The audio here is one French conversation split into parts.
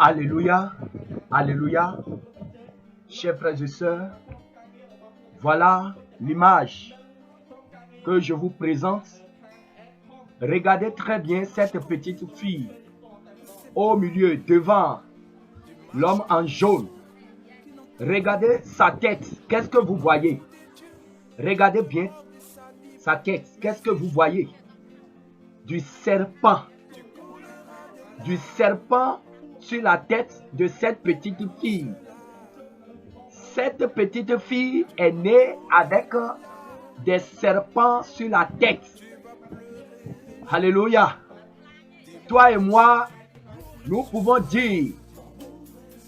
Alléluia, alléluia. Chers frères et sœurs, voilà l'image que je vous présente. Regardez très bien cette petite fille au milieu, devant l'homme en jaune. Regardez sa tête, qu'est-ce que vous voyez? Regardez bien sa tête, qu'est-ce que vous voyez? Du serpent sur la tête de cette petite fille. Cette petite fille est née avec des serpents sur la tête. Alléluia. Toi et moi, nous pouvons dire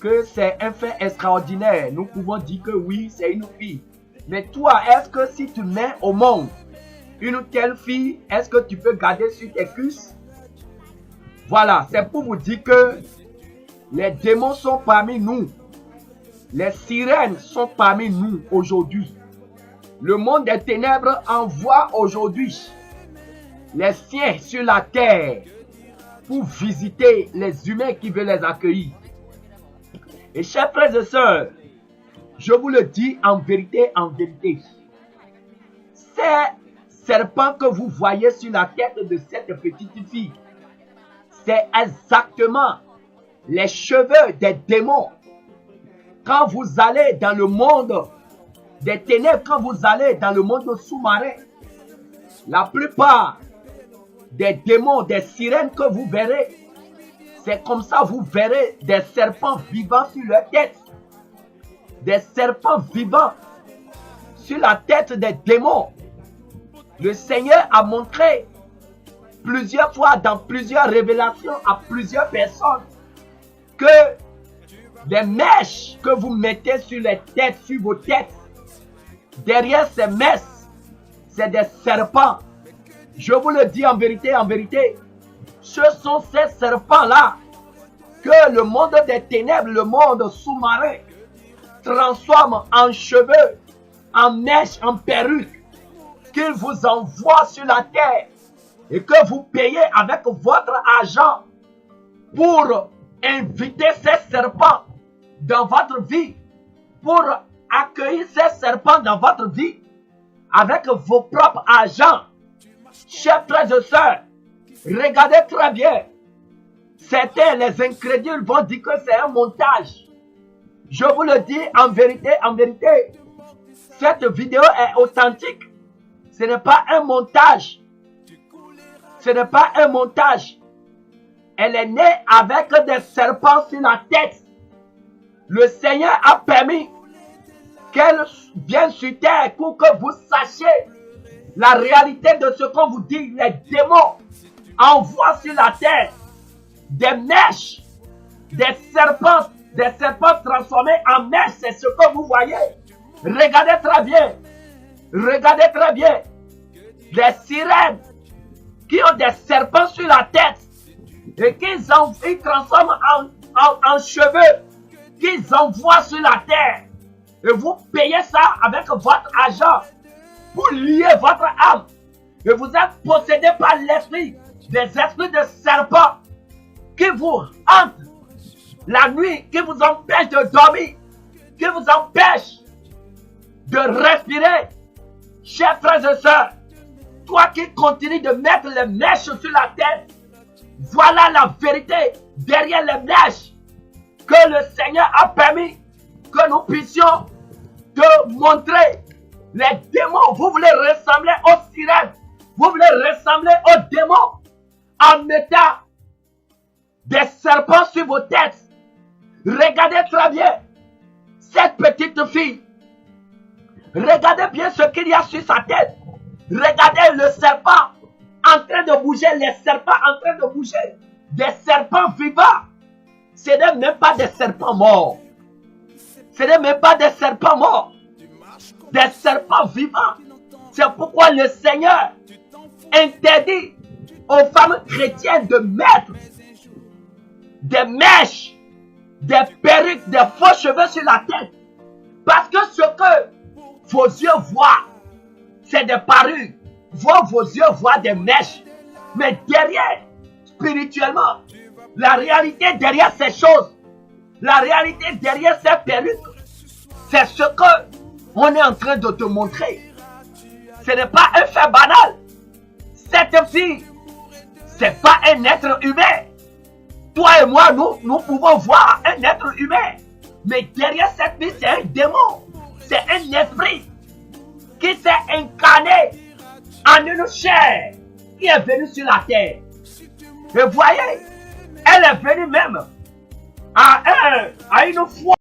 que c'est un fait extraordinaire. Nous pouvons dire que oui, c'est une fille. Mais toi, est-ce que si tu mets au monde une telle fille, est-ce que tu peux garder sur tes cuisses? Voilà, c'est pour vous dire que les démons sont parmi nous. Les sirènes sont parmi nous aujourd'hui. Le monde des ténèbres envoie aujourd'hui les siens sur la terre pour visiter les humains qui veulent les accueillir. Et chers frères et sœurs, je vous le dis en vérité, ces serpents que vous voyez sur la tête de cette petite fille, c'est exactement les cheveux des démons. Quand vous allez dans le monde des ténèbres, quand vous allez dans le monde sous-marin, la plupart des démons, des sirènes que vous verrez, c'est comme ça vous verrez des serpents vivants sur leur tête. Des serpents vivants sur la tête des démons. Le Seigneur a montré plusieurs fois dans plusieurs révélations à plusieurs personnes que les mèches que vous mettez sur les têtes, sur vos têtes, derrière ces mèches, c'est des serpents. Je vous le dis en vérité, ce sont ces serpents-là que le monde des ténèbres, le monde sous-marin, transforme en cheveux, en mèches, en perruques, qu'il vous envoie sur la terre et que vous payez avec votre argent pour inviter ces serpents dans votre vie, pour accueillir ces serpents dans votre vie avec vos propres argent. Chers frères et sœurs, regardez très bien. Certains, les incrédules, vont dire que c'est un montage. Je vous le dis en vérité, cette vidéo est authentique. Ce n'est pas un montage. Ce n'est pas un montage. Elle est née avec des serpents sur la tête. Le Seigneur a permis qu'elle vienne sur terre pour que vous sachiez la réalité de ce qu'on vous dit. Les démons envoient sur la terre des mèches, des serpents transformés en mèches. C'est ce que vous voyez. Regardez très bien. Les sirènes qui ont des serpents sur la tête et qu'ils transforment en cheveux, qu'ils envoient sur la terre. Et vous payez ça avec votre argent pour lier votre âme. Et vous êtes possédé par l'esprit, des esprits de serpents qui vous hantent la nuit, qui vous empêchent de dormir, qui vous empêchent de respirer. Chers frères et sœurs, toi qui continues de mettre les mèches sur la tête, voilà la vérité derrière les mèches que le Seigneur a permis que nous puissions te montrer. Les démons, vous voulez ressembler aux sirènes, vous voulez ressembler aux démons en mettant des serpents sur vos têtes. Regardez très bien cette petite fille. Regardez bien ce qu'il y a sur sa tête. Regardez le serpent en train de bouger, les serpents en train de bouger. Des serpents vivants. Ce n'est même pas des serpents morts. Ce n'est même pas des serpents morts. Des serpents vivants. C'est pourquoi le Seigneur interdit aux femmes chrétiennes de mettre des mèches, des perruques, des faux cheveux sur la tête. Parce que ce que vos yeux voient, c'est des parures. Vos yeux voient des mèches. Mais derrière, spirituellement, la réalité derrière ces choses, La réalité derrière ces perruques, c'est ce que on est en train de te montrer. Ce n'est pas un fait banal. Cette fille, c'est pas un être humain. Toi et moi, nous pouvons voir un être humain. Mais derrière cette fille, c'est un démon. C'est un esprit qui s'est incarné en une chair qui est venue sur la terre. Et voyez, elle est venue même à une foi